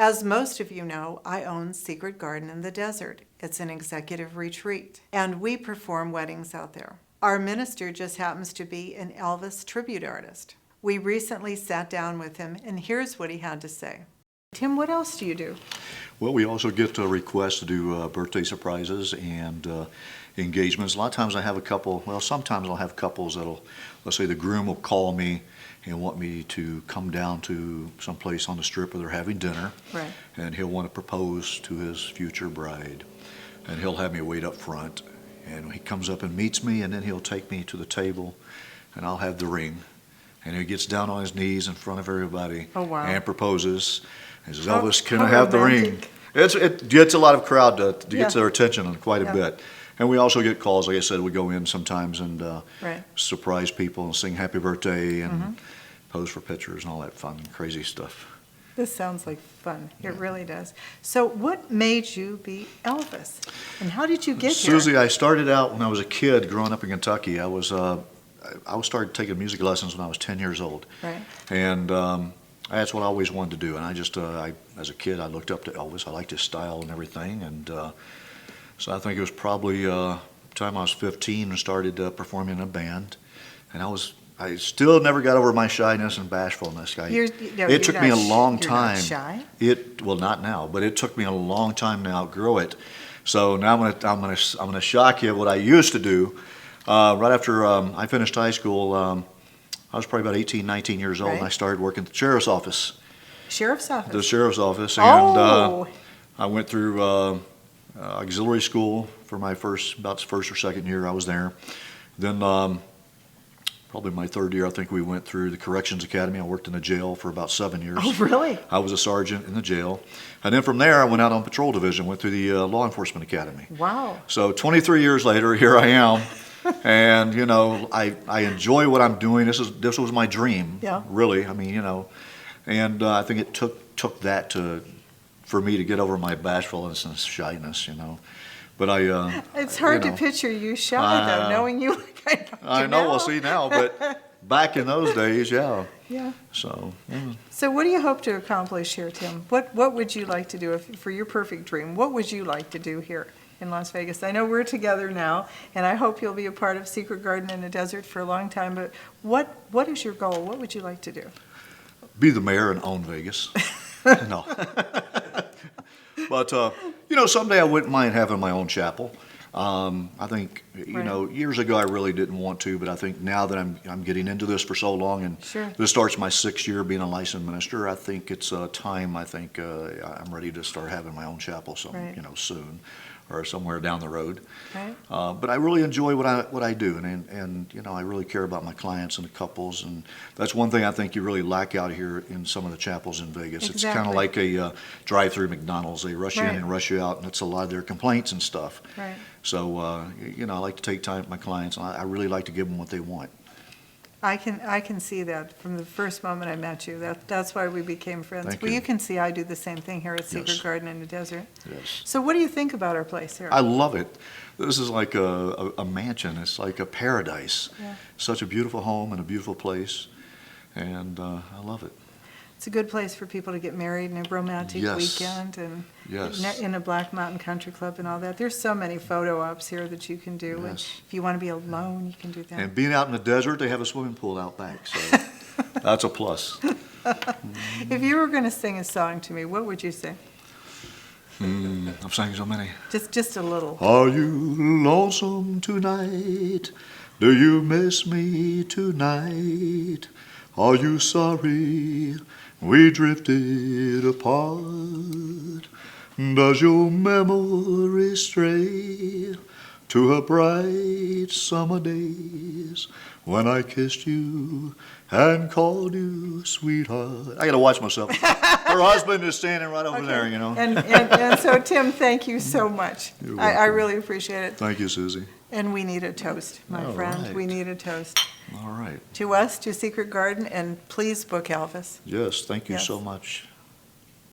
As most of you know, I own Secret Garden in the Desert. It's an executive retreat, and we perform weddings out there. Our minister just happens to be an Elvis tribute artist. We recently sat down with him, and here's what he had to say. Tim, what else do you do? Well, we also get requests to do birthday surprises and engagements. A lot of times I have a couple, well, sometimes I'll have couples that'll, let's say the groom will call me and want me to come down to some place on the strip where they're having dinner. Right. And he'll want to propose to his future bride. And he'll have me wait up front. And he comes up and meets me, and then he'll take me to the table, and I'll have the ring. And he gets down on his knees in front of everybody. Oh, wow. And proposes. He says, Elvis, can I have the ring? It gets a lot of crowd to get their attention quite a bit. And we also get calls, like I said, we go in sometimes and surprise people and sing happy birthday and pose for pictures and all that fun, crazy stuff. This sounds like fun. It really does. So what made you be Elvis? And how did you get here? Susie, I started out when I was a kid growing up in Kentucky. I started taking music lessons when I was 10 years old. Right. And that's what I always wanted to do. And I just, as a kid, I looked up to Elvis. I liked his style and everything. And so I think it was probably the time I was 15 and started performing in a band. And I still never got over my shyness and bashfulness. It took me a long time. You're not shy? Well, not now, but it took me a long time to outgrow it. So now I'm gonna shock you what I used to do. Right after I finished high school, I was probably about 18, 19 years old, and I started working at the sheriff's office. Sheriff's office? The sheriff's office. And I went through auxiliary school for my first or second year I was there. Then probably my third year, I think we went through the corrections academy. I worked in the jail for about 7 years. Oh, really? I was a sergeant in the jail. And then from there, I went out on patrol division, went through the law enforcement academy. Wow. So 23 years later, here I am. And, you know, I enjoy what I'm doing. This was my dream, really. I mean, you know, and I think it took that for me to get over my bashfulness and shyness, you know. But it's hard to picture you shy, though, knowing you. I know. We'll see now, but back in those days, yeah. So. Yeah. So, what do you hope to accomplish here, Tim? What would you like to do for your perfect dream? What would you like to do here in Las Vegas? I know we're together now, and I hope you'll be a part of Secret Garden in the Desert for a long time. But what is your goal? What would you like to do? Be the mayor and own Vegas. No. But, you know, someday I wouldn't mind having my own chapel. I think, you know, years ago I really didn't want to, but I think now that I'm getting into this for so long, and this starts my 6th year being a licensed minister, I think it's time. I think I'm ready to start having my own chapel you know, soon, or somewhere down the road. But I really enjoy what I do, and you know, I really care about my clients and the couples, and that's one thing I think you really lack out here in some of the chapels in Vegas. It's kind of like a drive-through McDonald's. They rush you in and rush you out, and that's a lot of their complaints and stuff. So you know, I like to take time with my clients, and I really like to give them what they want. I can see that from the first moment I met you. That's why we became friends. Thank well, you. You can see I do the same thing here at Secret Garden in the Desert. Yes. So what do you think about our place here? I love it. This is like a mansion. It's like a paradise. Such a beautiful home and a beautiful place, and I love it. It's a good place for people to get married and a romantic weekend, and in a Black Mountain Country Club and all that. There's so many photo ops here that you can do. And if you want to be alone, you can do that. And being out in the desert, they have a swimming pool out back, so that's a plus. If you were going to sing a song to me, what would you sing? I've sang so many. Just a little. Are you lonesome tonight? Do you miss me tonight? Are you sorry we drifted apart? Does your memory stray to a bright summer days when I kissed you and called you sweetheart? I got to watch myself. Her husband is standing right over there, you know. And so, Tim, thank you so much. I really appreciate it. Thank you, Susie. And we need a toast, my friend. Right. We need a toast. All right. To us, to Secret Garden, and please book Elvis. Yes, thank you so much.